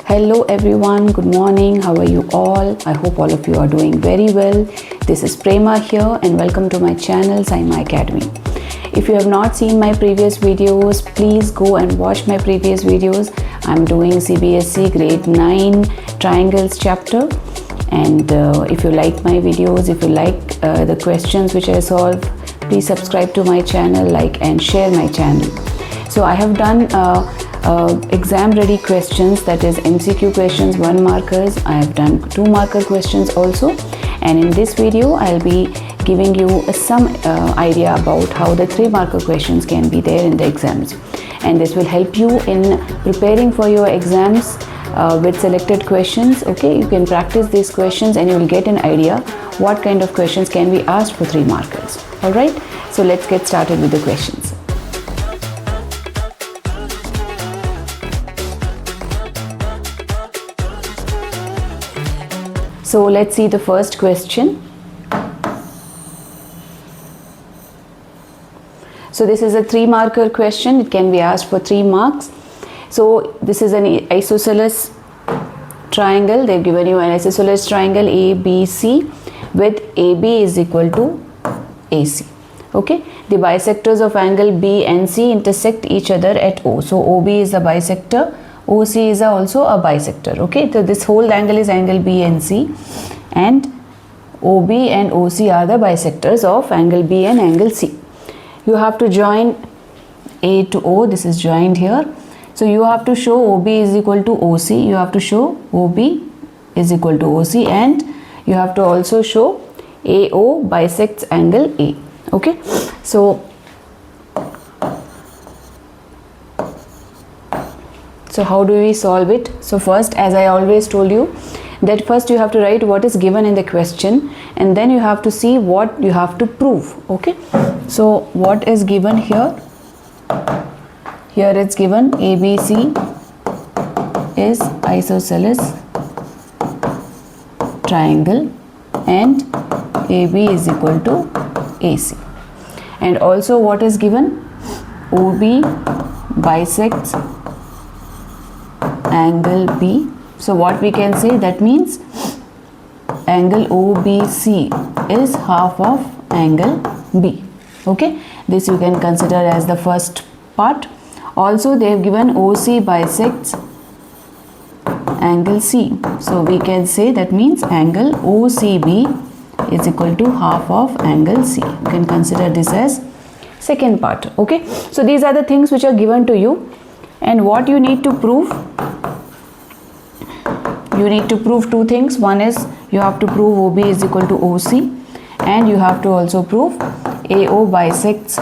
Hello everyone, good morning. How are you all? I hope all of you are doing very well. This is Prema here and welcome to my channel SciMa Academy. If you have not seen my previous videos, please go and watch my previous videos. I'm doing CBSE grade 9 triangles chapter, and if you like my videos, if you like the questions which I solve, please subscribe to my channel, like and share my channel. So I have done exam ready questions, that is MCQ questions, 1 markers. I have done 2 marker questions also, and in this video I'll be giving you some idea about how the 3 marker questions can be there in the exams, and this will help you in preparing for your exams with selected questions. Okay, you can practice these questions and you will get an idea what kind of questions can be asked for 3 markers. All right, so let's get started with the questions. So let's see the first question. So this is a 3 marker question. It can be asked for 3 marks. So this is an isosceles triangle. They've given you an isosceles triangle ABC with AB is equal to AC. Okay, the bisectors of angle B and C intersect each other at O. So OB is a bisector, OC is also a bisector. Okay, so this whole angle is angle B and C, and OB and OC are the bisectors of angle B and angle C. You have to join A to O. This is joined here. So you have to show OB is equal to OC. You have to show OB is equal to OC, and you have to also show AO bisects angle A. Okay, so how do we solve it? So first, as I always told you, that first you have to write what is given in the question, and then you have to see what you have to prove. Okay, so what is given here? Here it's given ABC is isosceles triangle and AB is equal to AC, and also what is given? OB bisects angle B. So what we can say, that means angle OBC is half of angle B. Okay, this you can consider as the first part. Also they have given OC bisects angle C. So we can say that means angle OCB is equal to half of angle C. You can consider this as second part. Okay, so these are the things which are given to you, and what you need to prove, you need to prove 2 things. One is you have to prove OB is equal to OC, and you have to also prove AO bisects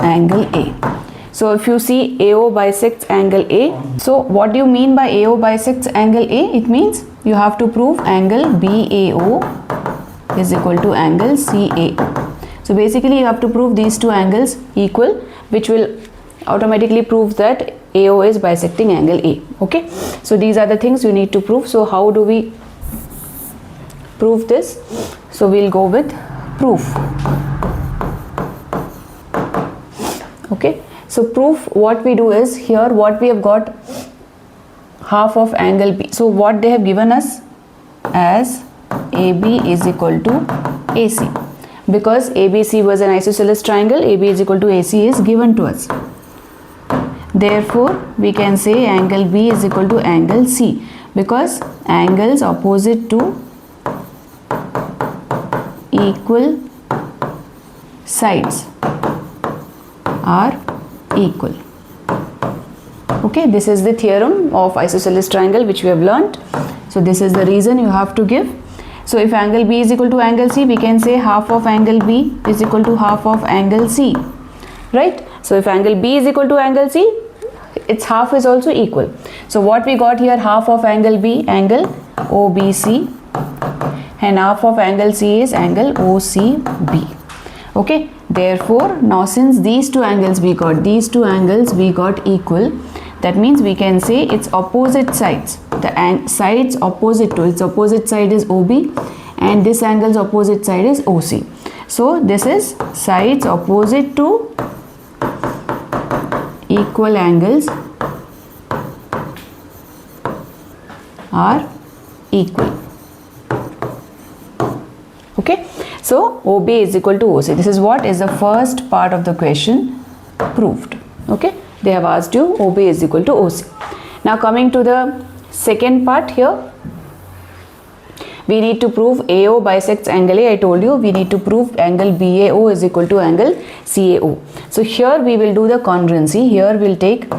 angle A. So if you see AO bisects angle A, so what do you mean by AO bisects angle A? It means you have to prove angle BAO is equal to angle CAO. So basically you have to prove these 2 angles equal, which will automatically prove that AO is bisecting angle A. Okay, so these are the things you need to prove. So how do we prove this? So we'll go with proof. Okay, so proof, what we do is, here what we have got, half of angle B. So what they have given us as AB is equal to AC, because ABC was an isosceles triangle, AB is equal to AC is given to us. Therefore we can say angle B is equal to angle C, because angles opposite to equal sides are equal. Okay, this is the theorem of isosceles triangle which we have learnt. So this is the reason you have to give. So if angle B is equal to angle C, we can say half of angle B is equal to half of angle C, right? So if angle B is equal to angle C, its half is also equal. So what we got here, half of angle B, angle OBC, and half of angle C is angle OCB. Okay, therefore now since these 2 angles we got, equal, that means we can say its opposite sides, the sides opposite to its opposite side is OB, and this angle's opposite side is OC. So this is sides opposite to equal angles are equal. Okay, so OB is equal to OC. This is what is the first part of the question proved. Okay, they have asked you OB is equal to OC. Now coming to the second part here, we need to prove AO bisects angle A. I told you we need to prove angle BAO is equal to angle CAO. So here we will do the congruency. Here we'll take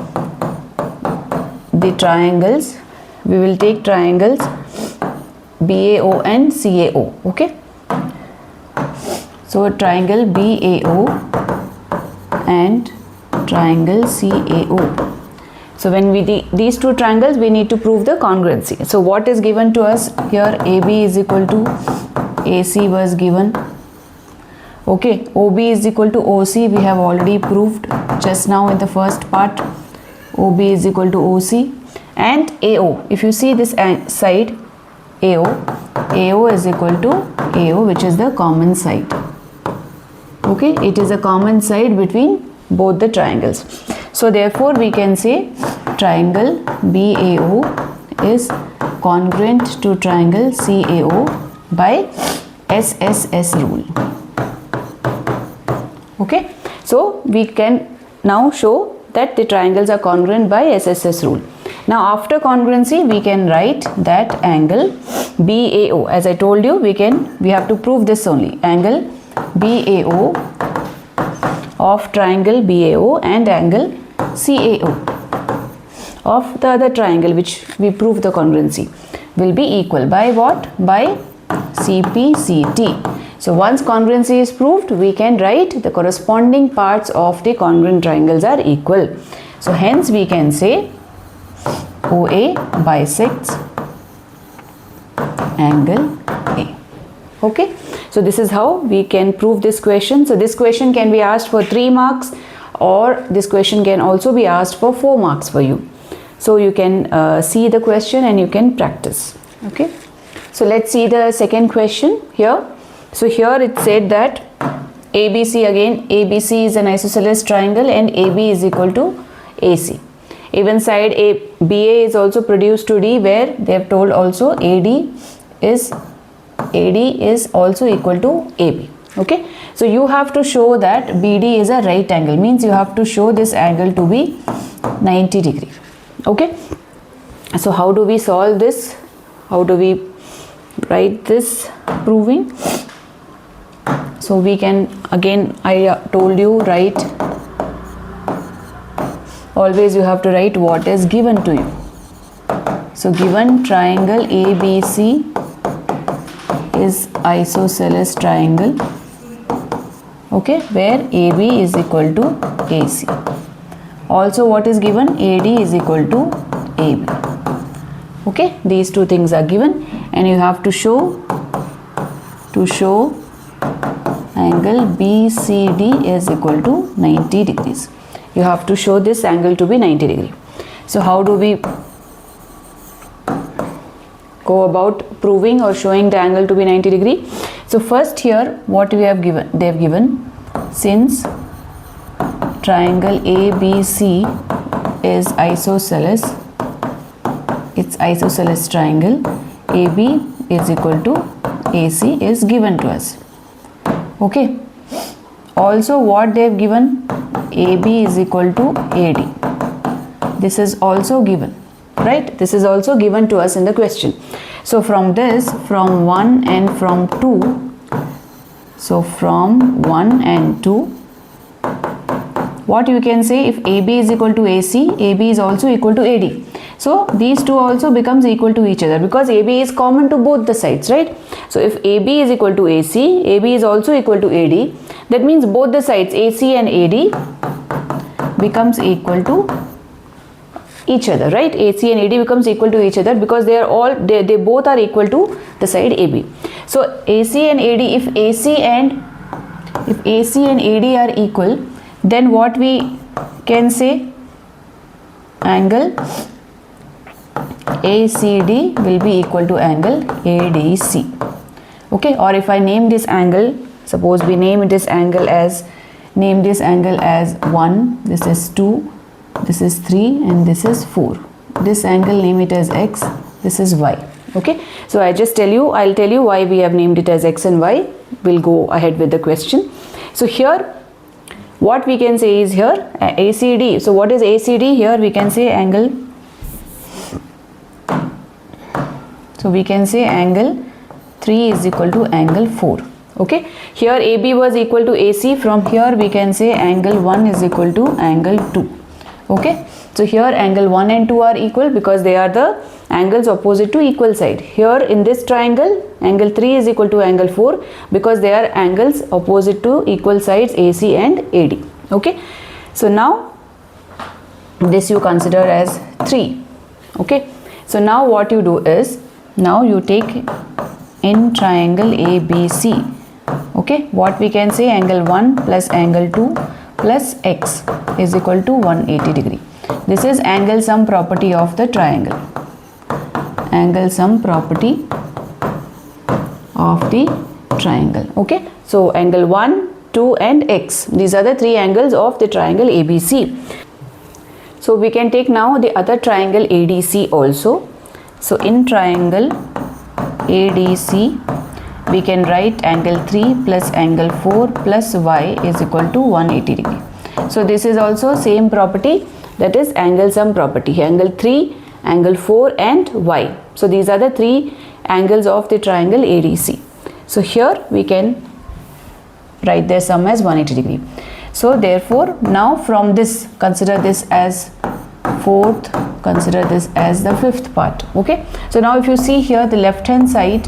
the triangles. We will take triangles BAO and CAO. Okay. So triangle BAO and triangle CAO. So when we these two triangles, we need to prove the congruency. So what is given to us here? AB is equal to AC was given. Okay, OB is equal to OC. We have already proved just now in the first part. OB is equal to OC. And AO. If you see this side, AO is equal to AO, which is the common side. Okay, it is a common side between both the triangles. So therefore we can say triangle BAO is congruent to triangle CAO by SSS rule. Okay, so we can now show that the triangles are congruent by SSS rule. Now after congruency we can write that angle BAO, as I told you, we have to prove this only, angle BAO of triangle BAO and angle CAO of the other triangle which we prove the congruency will be equal by what? By CPCT. So once congruency is proved, we can write the corresponding parts of the congruent triangles are equal. So hence we can say OA bisects angle A. Okay, so this is how we can prove this question. So this question can be asked for 3 marks, or this question can also be asked for 4 marks for you. So you can see the question and you can practice. Okay, so let's see the second question here. So here it said that ABC, again ABC is an isosceles triangle and AB is equal to AC. Even side BA is also produced to D, where they have told also AD is also equal to AB. Okay, so you have to show that BD is a right angle, means you have to show this angle to be 90 degree. Okay, so how do we solve this? How do we write this proving? So we can, again I told you, write, always you have to write what is given to you. So given triangle ABC is isosceles triangle, okay, where AB is equal to AC. Also what is given? AD is equal to AB. Okay, these two things are given and you have to show angle BCD is equal to 90 degrees. You have to show this angle to be 90 degree. So how do we go about proving or showing the angle to be 90 degree? So first here what we have given, they have given, since triangle ABC is isosceles, it's isosceles triangle, AB is equal to AC is given to us. Okay, also what they have given, AB is equal to AD. This is also given, right? This is also given to us in the question. So from this, from 1 and from 2, so from 1 and 2, what you can say, if AB is equal to AC, AB is also equal to AD. So these two also becomes equal to each other because AB is common to both the sides, right? So if AB is equal to AC, AB is also equal to AD. That means both the sides AC and AD becomes equal to each other, right? AC and AD becomes equal to each other because they both are equal to the side AB. So AC and AD, if AC and AD are equal, then what we can say, angle ACD will be equal to angle ADC. Okay, or if I name this angle, suppose we name this angle as 1, this is 2, this is 3 and this is 4. This angle name it as X, this is y. Okay, so I'll tell you why we have named it as x and y. We'll go ahead with the question. So here what we can say is here ACD. So what is ACD? Here we can say angle. So we can say angle 3 is equal to angle 4. Okay, here AB was equal to AC. From here we can say angle 1 is equal to angle 2. Okay, so here angle 1 and 2 are equal because they are the angles opposite to equal side. Here in this triangle angle 3 is equal to angle 4 because they are angles opposite to equal sides AC and AD. Okay, so now this you consider as 3. Okay, so now what you do is, now you take in triangle ABC. Okay, what we can say, angle 1 plus angle 2 plus x is equal to 180 degree. This is angle sum property of the triangle. Angle sum property of the triangle. Okay, so angle 1, 2 and x, these are the three angles of the triangle ABC. So we can take now the other triangle ADC also. So in triangle ADC we can write angle 3 plus angle 4 plus y is equal to 180 degree. So this is also same property, that is angle sum property, angle 3, angle 4 and y. So these are the three angles of the triangle ADC. So here we can write their sum as 180 degree. So therefore now from this, consider this as fourth, consider this as the fifth part. Okay, so now if you see here the left hand side,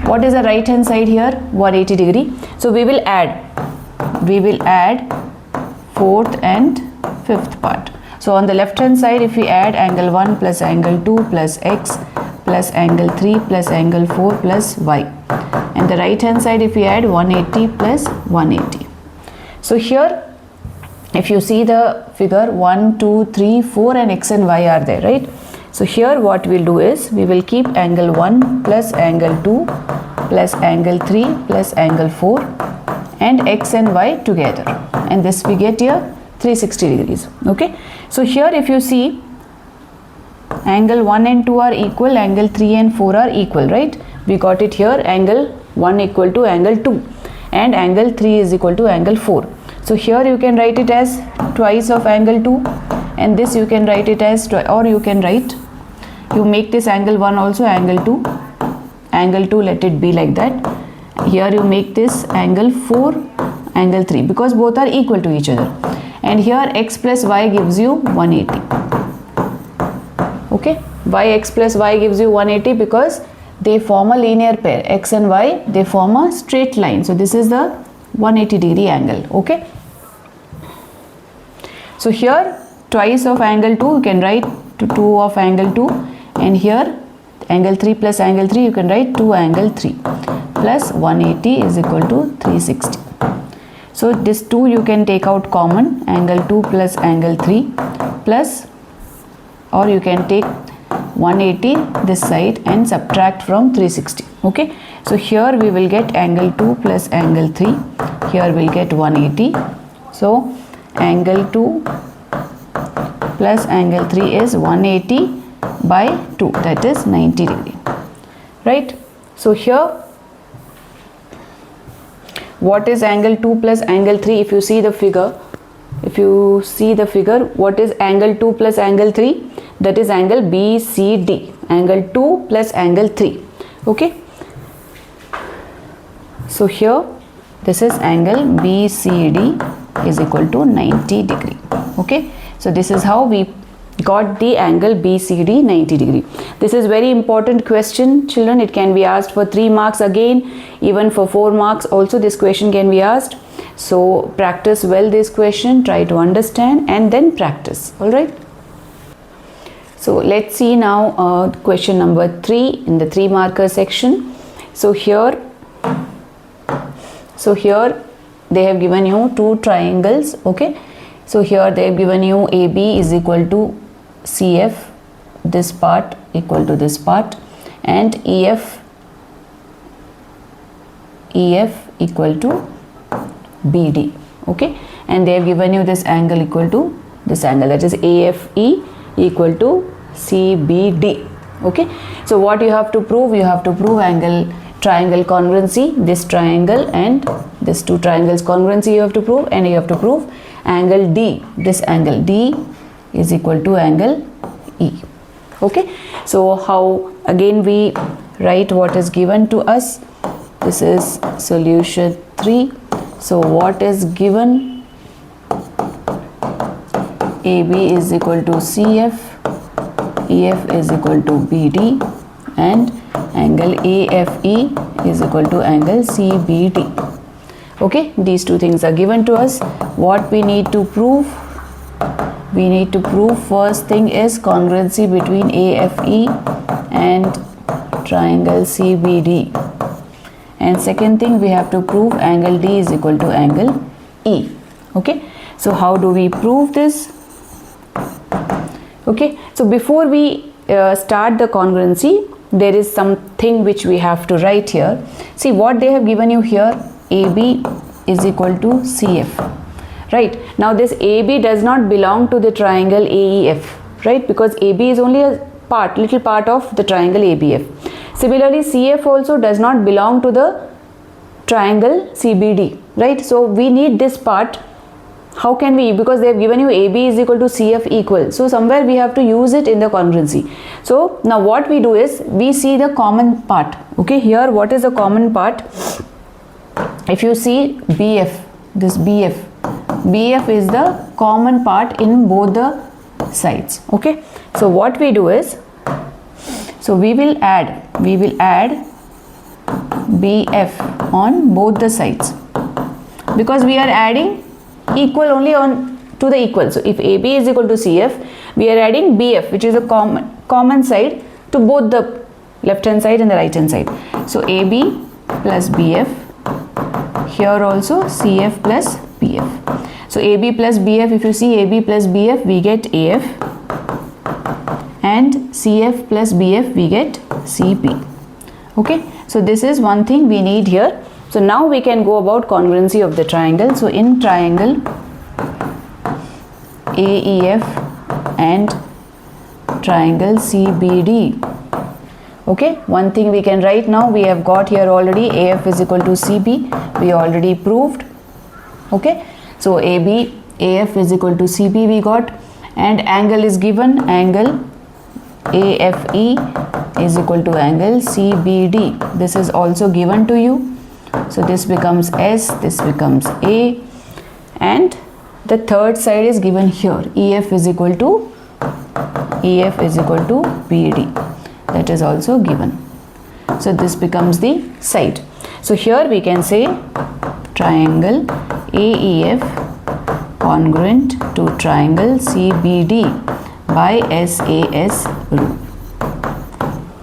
what is the right hand side here? 180 degree. So we will add fourth and fifth part. So on the left hand side if we add angle 1 plus angle 2 plus x plus angle 3 plus angle 4 plus y, and the right hand side if we add 180 plus 180. So here if you see the figure, 1, 2, 3, 4 and x and y are there, right? So here what we'll do is, we will keep angle 1 plus angle 2 plus angle 3 plus angle 4 and x and y together, and this we get here 360 degrees. Okay, so here if you see angle 1 and 2 are equal, angle 3 and 4 are equal, right? We got it here, angle 1 equal to angle 2 and angle 3 is equal to angle 4. So here you can write it as twice of angle 2, and this you can write it as or you can write, you make this angle 1 also angle 2, angle 2 let it be like that. Here you make this angle 4, angle 3, because both are equal to each other, and here x plus y gives you 180. Okay, why x plus y gives you 180? Because they form a linear pair, x and y, they form a straight line. So this is the 180 degree angle. Okay, so here twice of angle 2 you can write to 2 of angle 2, and here angle 3 plus angle 3 you can write 2 angle 3 plus 180 is equal to 360. So this 2 you can take out common, angle 2 plus angle 3 plus, or you can take 180 this side and subtract from 360. Okay, so here we will get angle 2 plus angle 3, here we'll get 180. So angle 2 plus angle 3 is 180 by 2, that is 90 degree, right? So here what is angle 2 plus angle 3? If you see the figure, what is angle 2 plus angle 3? That is angle BCD, angle 2 plus angle 3. Okay, so here this is angle BCD is equal to 90 degree. Okay, so this is how we got the angle BCD 90 degree. This is very important question, children. It can be asked for 3 marks again, even for 4 marks also this question can be asked. So practice well this question, try to understand and then practice. All right, so let's see now question number 3 in the 3 marker section. So here they have given you 2 triangles. Okay, so here they have given you AB is equal to CF, this part equal to this part, and EF equal to BD. Okay, and they have given you this angle equal to this angle, that is AFE equal to CBD. Okay, so what you have to prove? You have to prove triangle congruency, this triangle and this two triangles congruency you have to prove, and you have to prove angle D, this angle D is equal to angle E. Okay, so how again we write what is given to us? This is solution 3. So what is given? AB is equal to CF, EF is equal to BD, and angle AFE is equal to angle CBD. Okay, these two things are given to us. What we need to prove? We need to prove first thing is congruency between AFE and triangle CBD, and second thing we have to prove angle D is equal to angle E. Okay, so how do we prove this? Okay, so before we start the congruency, there is something which we have to write here. See what they have given you here, AB is equal to CF. Right, now this AB does not belong to the triangle AEF, right, because AB is only a little part of the triangle ABF. Similarly, CF also does not belong to the triangle CBD, right? So we need this part. How can we? Because they have given you AB is equal to CF equal. So somewhere we have to use it in the congruency. So now what we do is we see the common part. Okay, here what is the common part? If you see BF, this BF is the common part in both the sides. Okay, so what we do is, so we will add BF on both the sides, because we are adding equal only on to the equal. So if AB is equal to CF, we are adding BF, which is a common side, to both the left hand side and the right hand side. So AB plus BF, here also CF plus BF. So AB plus BF, if you see AB plus BF, we get AF, and CF plus BF, we get CP. Okay, so this is one thing we need here. So now we can go about congruency of the triangle. So in triangle AEF and triangle CBD, okay, one thing we can write now, we have got here already AF is equal to CB, we already proved. Okay, so AF is equal to CB we got, and angle is given, angle AFE is equal to angle CBD. This is also given to you. So this becomes S, this becomes A, and the third side is given here, EF is equal to BD. That is also given. So this becomes the side. So here we can say triangle AEF congruent to triangle CBD by SAS rule.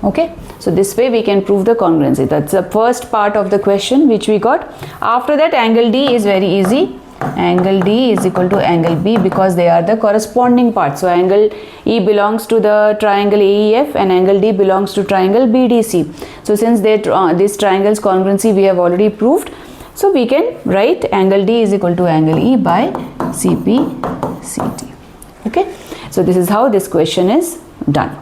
Okay, so this way we can prove the congruency. That's the first part of the question which we got. After that, angle D is very easy. Angle D is equal to angle B, because they are the corresponding parts. So angle E belongs to the triangle AEF and angle D belongs to triangle BDC. So since this triangle's congruency we have already proved, so we can write angle D is equal to angle E by CPCT. Okay, so this is how this question is done.